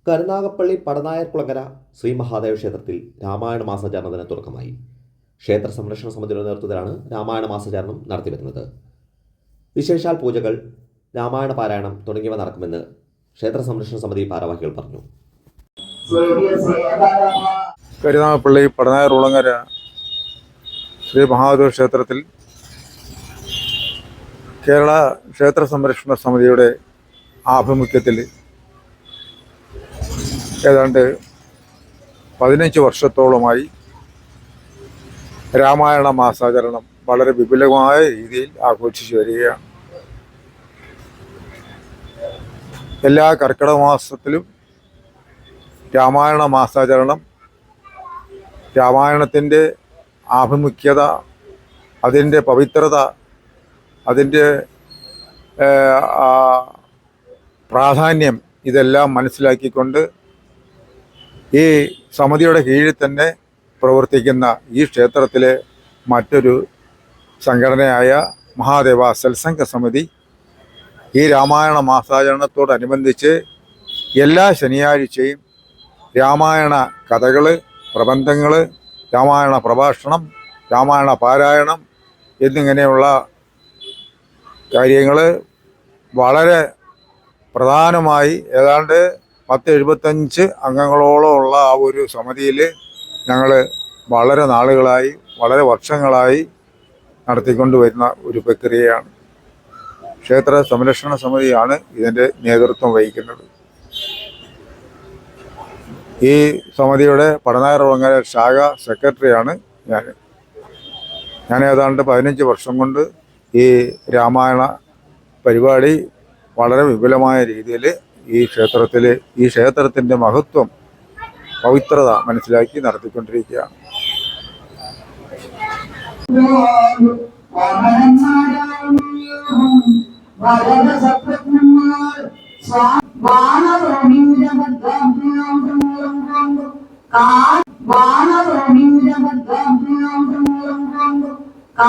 കരുനാഗപ്പള്ളി പടനായർകുളങ്ങര ശ്രീ മഹാദേവ ക്ഷേത്രത്തിൽ രാമായണ മാസാചരണത്തിന് തുടക്കമായി. ക്ഷേത്ര സംരക്ഷണ സമിതിയുടെ നേതൃത്വത്തിലാണ് രാമായണ മാസാചരണം നടത്തിവരുന്നത്. വിശേഷാൽ പൂജകൾ, രാമായണ പാരായണം തുടങ്ങിയവ നടക്കുമെന്ന് ക്ഷേത്ര സംരക്ഷണ സമിതി ഭാരവാഹികൾ പറഞ്ഞു. കരുനാഗപ്പള്ളി പടനായർകുളങ്ങര ശ്രീ മഹാദേവ ക്ഷേത്രത്തിൽ കേരള ക്ഷേത്ര സംരക്ഷണ സമിതിയുടെ ആഭിമുഖ്യത്തിൽ ഏതാണ്ട് 15 വർഷത്തോളമായി രാമായണ മാസാചരണം വളരെ വിപുലമായ രീതിയിൽ ആഘോഷിച്ചു വരികയാണ്. എല്ലാ കർക്കിടക മാസത്തിലും രാമായണ മാസാചരണം, രാമായണത്തിൻ്റെ ആഭിമുഖ്യത, അതിൻ്റെ പവിത്രത, അതിൻ്റെ പ്രാധാന്യം ഇതെല്ലാം മനസ്സിലാക്കിക്കൊണ്ട് ഈ സമിതിയുടെ കീഴിൽ തന്നെ പ്രവർത്തിക്കുന്ന ഈ ക്ഷേത്രത്തിലെ മറ്റൊരു സംഘടനയായ മഹാദേവ സത്സംഗ സമിതി ഈ രാമായണ മാസാചരണത്തോടനുബന്ധിച്ച് എല്ലാ ശനിയാഴ്ചയും രാമായണ കഥകൾ, പ്രബന്ധങ്ങൾ, രാമായണ പ്രഭാഷണം, രാമായണ പാരായണം എന്നിങ്ങനെയുള്ള കാര്യങ്ങൾ വളരെ പ്രധാനമായി ഏതാണ്ട് 10-75 അംഗങ്ങളോളം ഉള്ള ആ ഒരു സമിതിയിൽ ഞങ്ങൾ വളരെ നാളുകളായി, വളരെ വർഷങ്ങളായി നടത്തിക്കൊണ്ടുവരുന്ന ഒരു പ്രക്രിയയാണ്. ക്ഷേത്ര സംരക്ഷണ സമിതിയാണ് ഇതിൻ്റെ നേതൃത്വം വഹിക്കുന്നത്. ഈ സമിതിയുടെ പടനായർകുളങ്ങര ശാഖ സെക്രട്ടറിയാണ് ഞാൻ ഏതാണ്ട് 15 വർഷം കൊണ്ട് ഈ രാമായണ പരിപാടി വളരെ വിപുലമായ രീതിയിൽ ഈ ക്ഷേത്രത്തിൻ്റെ മഹത്വം, പവിത്രത മനസ്സിലാക്കി നടത്തിക്കൊണ്ടിരിക്കുകയാണ്. കാ